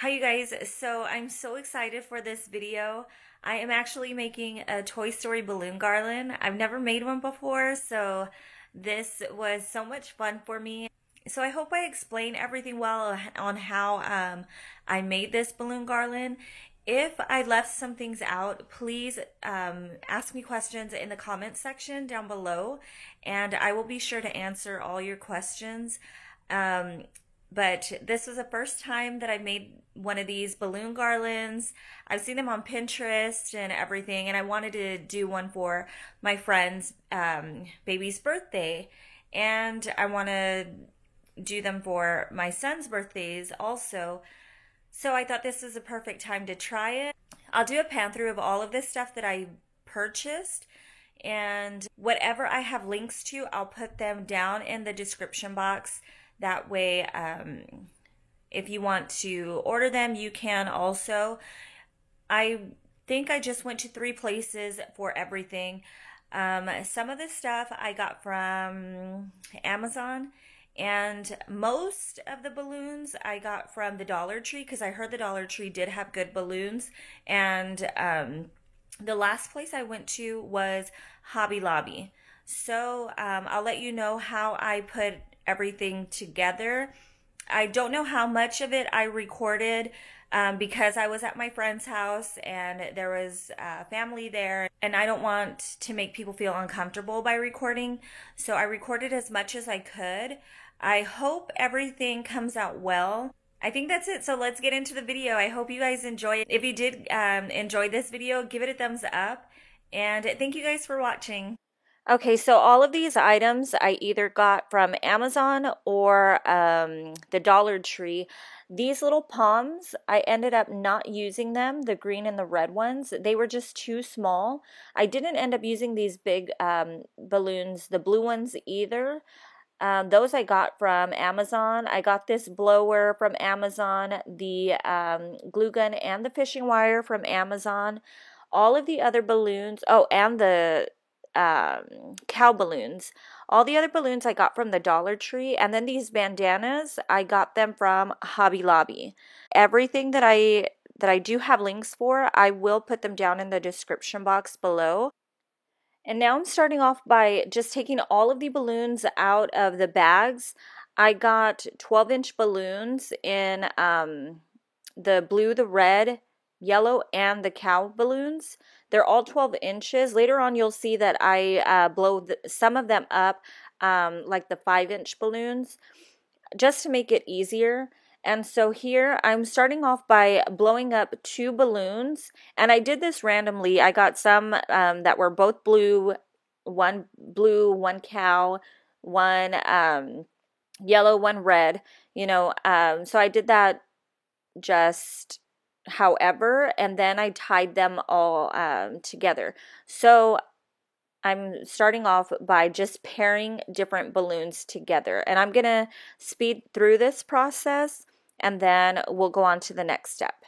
Hi you guys, so I'm so excited for this video. I am actually making a Toy Story balloon garland. I've never made one before, so this was so much fun for me. So I hope I explain everything well on how I made this balloon garland. If I left some things out, please ask me questions in the comments section down below, and I will be sure to answer all your questions. Um, but this was the first time that I made one of these balloon garlands. I've seen them on Pinterest and everything, and I wanted to do one for my friend's baby's birthday. And I want to do them for my son's birthdays also. So I thought this is a perfect time to try it. I'll do a pan through of all of this stuff that I purchased, and whatever I have links to, I'll put them down in the description box. That way, if you want to order them, you can also. I think I just went to 3 places for everything. Some of the stuff I got from Amazon, and most of the balloons I got from the Dollar Tree because I heard the Dollar Tree did have good balloons. And the last place I went to was Hobby Lobby. So I'll let you know how I put everything together. I don't know how much of it I recorded because I was at my friend's house and there was family there, and I don't want to make people feel uncomfortable by recording. So I recorded as much as I could. I hope everything comes out well. I think that's it. So let's get into the video. I hope you guys enjoy it. If you did enjoy this video, give it a thumbs up. And thank you guys for watching. Okay, so all of these items I either got from Amazon or the Dollar Tree. These little palms, I ended up not using them, the green and the red ones. They were just too small. I didn't end up using these big balloons, the blue ones either. Those I got from Amazon. I got this blower from Amazon, the glue gun and the fishing wire from Amazon. All of the other balloons, oh, and the cow balloons. All the other balloons I got from the Dollar Tree, and then these bandanas I got them from Hobby Lobby. Everything that I do have links for, I will put them down in the description box below. And now I'm starting off by just taking all of the balloons out of the bags. I got 12-inch balloons in the blue, the red, yellow, and the cow balloons. They're all 12 inches. Later on, you'll see that I blow some of them up like the 5-inch balloons just to make it easier. And so here I'm starting off by blowing up 2 balloons, and I did this randomly. I got some that were both blue, one cow, one yellow, one red, so I did that just however, and then I tied them all together. So I'm starting off by just pairing different balloons together, and I'm gonna speed through this process and then we'll go on to the next step.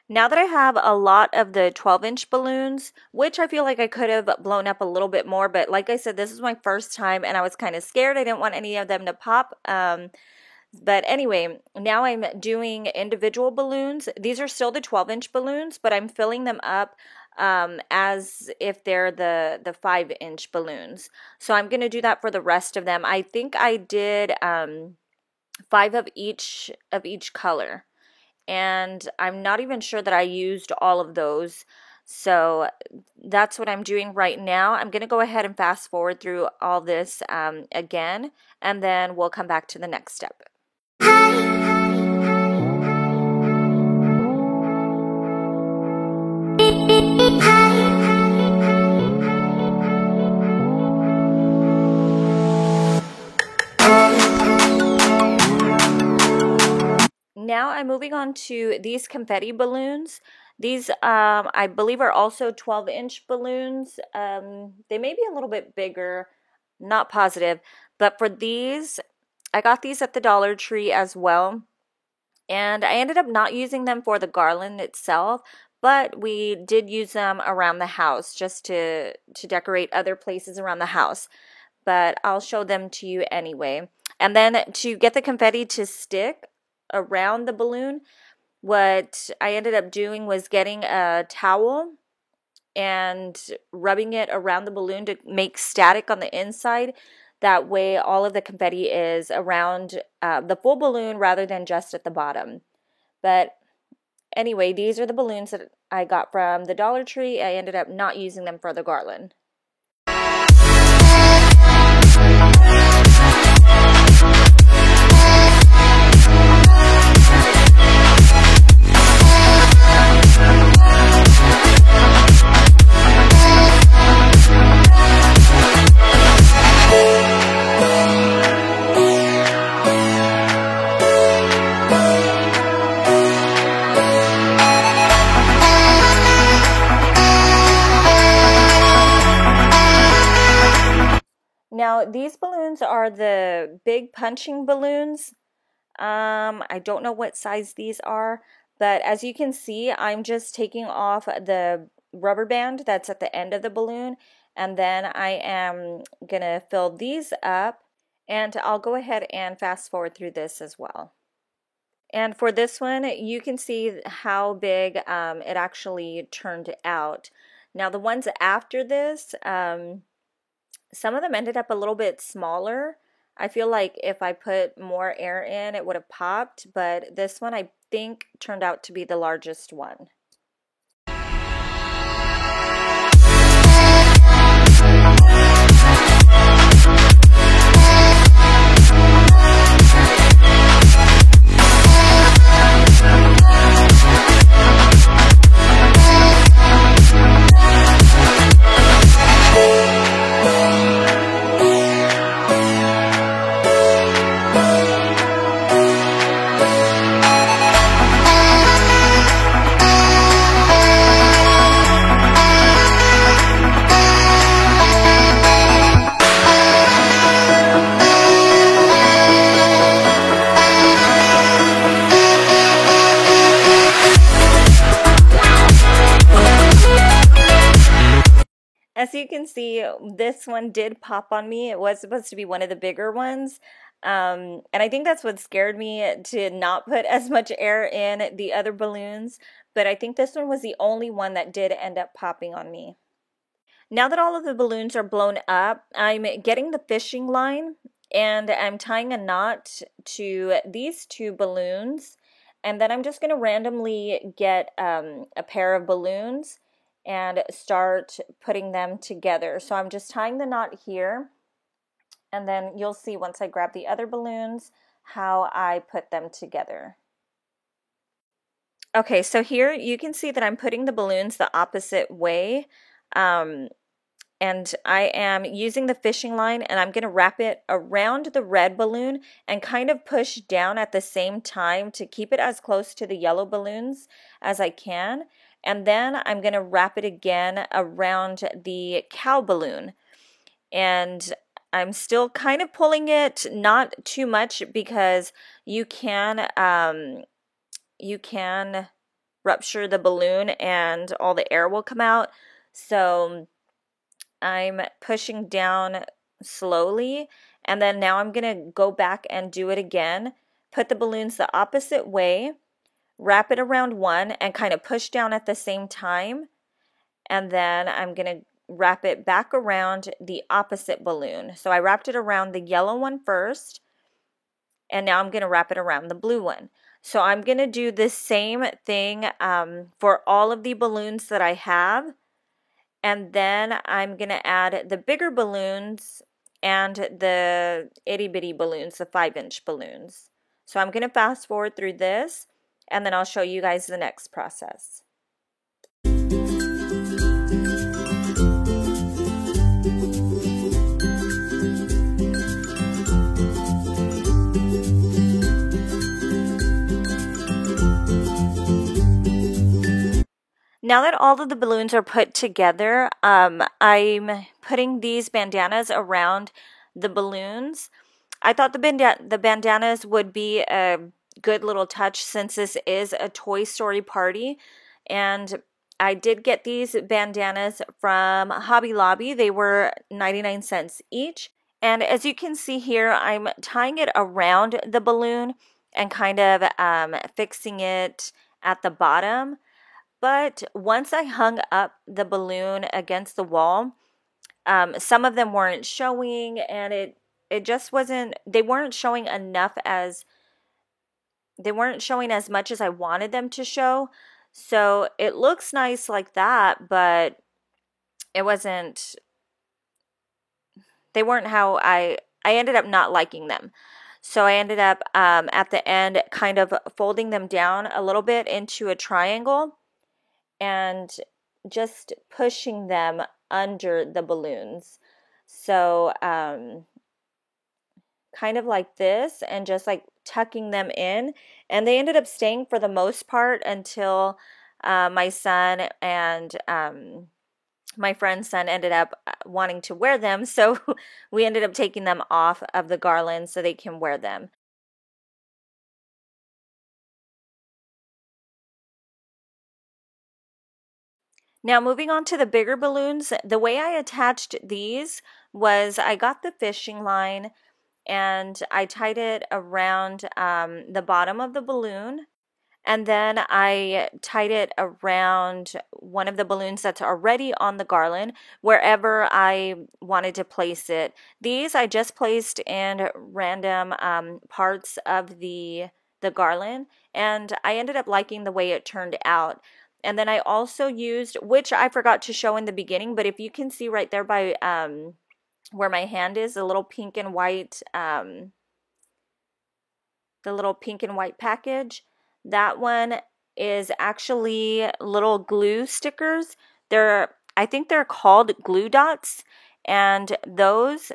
Now that I have a lot of the 12-inch balloons, which I feel like I could have blown up a little bit more, but like I said, this is my first time and I was kind of scared. I didn't want any of them to pop. But anyway, now I'm doing individual balloons. These are still the 12-inch balloons, but I'm filling them up as if they're the 5-inch balloons. So I'm going to do that for the rest of them. I think I did 5 of each color. And I'm not even sure that I used all of those. So that's what I'm doing right now. I'm going to go ahead and fast forward through all this again, and then we'll come back to the next step. Now I'm moving on to these confetti balloons. These, I believe, are also 12-inch balloons. They may be a little bit bigger, not positive. But for these, I got these at the Dollar Tree as well. And I ended up not using them for the garland itself, but we did use them around the house just to decorate other places around the house. But I'll show them to you anyway. And then to get the confetti to stick around the balloon, what I ended up doing was getting a towel and rubbing it around the balloon to make static on the inside. That way all of the confetti is around the full balloon rather than just at the bottom. But anyway, these are the balloons that I got from the Dollar Tree. I ended up not using them for the garland. Now, these balloons are the big punching balloons. I don't know what size these are, but as you can see, I'm just taking off the rubber band that's at the end of the balloon, and then I am gonna fill these up, and I'll go ahead and fast forward through this as well. And for this one, you can see how big it actually turned out. Now, the ones after this, some of them ended up a little bit smaller. I feel like if I put more air in, it would have popped, but this one I think turned out to be the largest one. As you can see, this one did pop on me. It was supposed to be one of the bigger ones. And I think that's what scared me, to not put as much air in the other balloons. But I think this one was the only one that did end up popping on me. Now that all of the balloons are blown up, I'm getting the fishing line and I'm tying a knot to these two balloons. And then I'm just going to randomly get a pair of balloons and start putting them together. So I'm just tying the knot here, and then you'll see once I grab the other balloons how I put them together. Okay, so here you can see that I'm putting the balloons the opposite way, and I am using the fishing line, and I'm going to wrap it around the red balloon and kind of push down at the same time to keep it as close to the yellow balloons as I can. And then I'm going to wrap it again around the cow balloon. And I'm still kind of pulling it, not too much, because you can rupture the balloon and all the air will come out. So I'm pushing down slowly, and then now I'm going to go back and do it again. Put the balloons the opposite way, wrap it around one, and kind of push down at the same time. And then I'm going to wrap it back around the opposite balloon. So I wrapped it around the yellow one first, and now I'm going to wrap it around the blue one. So I'm going to do the same thing for all of the balloons that I have. And then I'm going to add the bigger balloons and the itty bitty balloons, the 5-inch balloons. So I'm going to fast forward through this, and then I'll show you guys the next process. Now that all of the balloons are put together, I'm putting these bandanas around the balloons. I thought the bandanas would be a good little touch since this is a Toy Story party. And I did get these bandanas from Hobby Lobby. They were 99 cents each. And as you can see here, I'm tying it around the balloon and kind of fixing it at the bottom. But once I hung up the balloon against the wall, some of them weren't showing, and it just wasn't. They weren't showing as much as I wanted them to show. So it looks nice like that, but it wasn't. They weren't how I ended up not liking them. So I ended up at the end kind of folding them down a little bit into a triangle and just pushing them under the balloons. So kind of like this, and just like tucking them in. And they ended up staying for the most part until my son and my friend's son ended up wanting to wear them. So we ended up taking them off of the garland so they can wear them. Now moving on to the bigger balloons, the way I attached these was I got the fishing line and I tied it around the bottom of the balloon. And then I tied it around one of the balloons that's already on the garland, wherever I wanted to place it. These I just placed in random parts of the garland, and I ended up liking the way it turned out. And then I also used, which I forgot to show in the beginning, but if you can see right there by where my hand is, the little pink and white package. That one is actually little glue stickers. I think they're called glue dots, and those,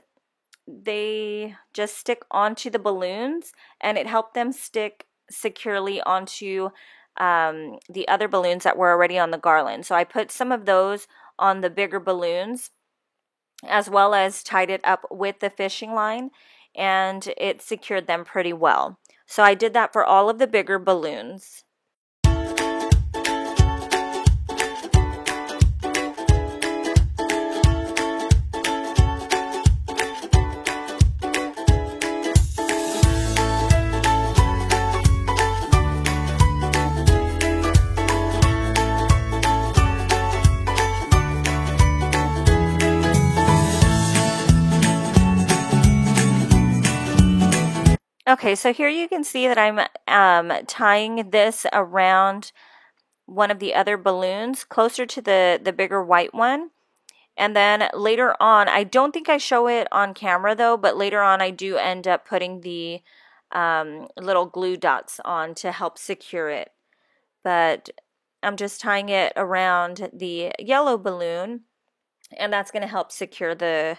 they just stick onto the balloons, and it helped them stick securely onto the other balloons that were already on the garland. So I put some of those on the bigger balloons, as well as tied it up with the fishing line, and it secured them pretty well. So I did that for all of the bigger balloons. Okay, so here you can see that I'm tying this around one of the other balloons closer to the bigger white one. And then later on, I don't think I show it on camera though, but later on I do end up putting the little glue dots on to help secure it. But I'm just tying it around the yellow balloon, and that's going to help secure the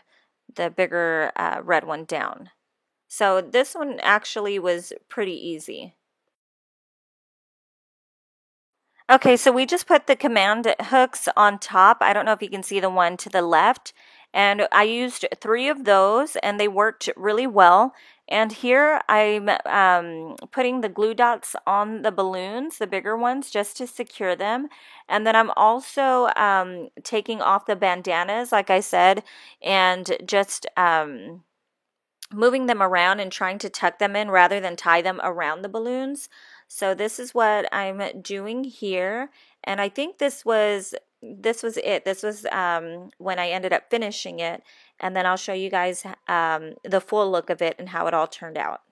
bigger red one down. So this one actually was pretty easy. Okay, so we just put the command hooks on top. I don't know if you can see the one to the left. And I used 3 of those, and they worked really well. And here I'm putting the glue dots on the balloons, the bigger ones, just to secure them. And then I'm also taking off the bandanas, like I said, and just moving them around and trying to tuck them in rather than tie them around the balloons. So this is what I'm doing here, and I think this was it. This was when I ended up finishing it, and then I'll show you guys the full look of it and how it all turned out.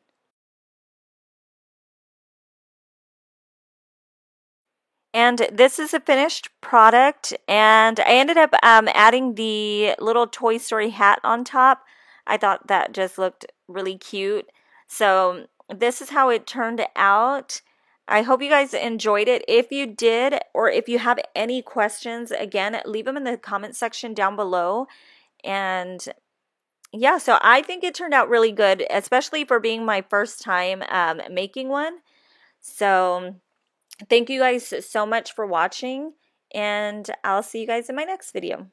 And this is a finished product, and I ended up adding the little Toy Story hat on top. I thought that just looked really cute. So this is how it turned out. I hope you guys enjoyed it. If you did, or if you have any questions, again, leave them in the comment section down below. And yeah, so I think it turned out really good, especially for being my first time making one. So thank you guys so much for watching, and I'll see you guys in my next video.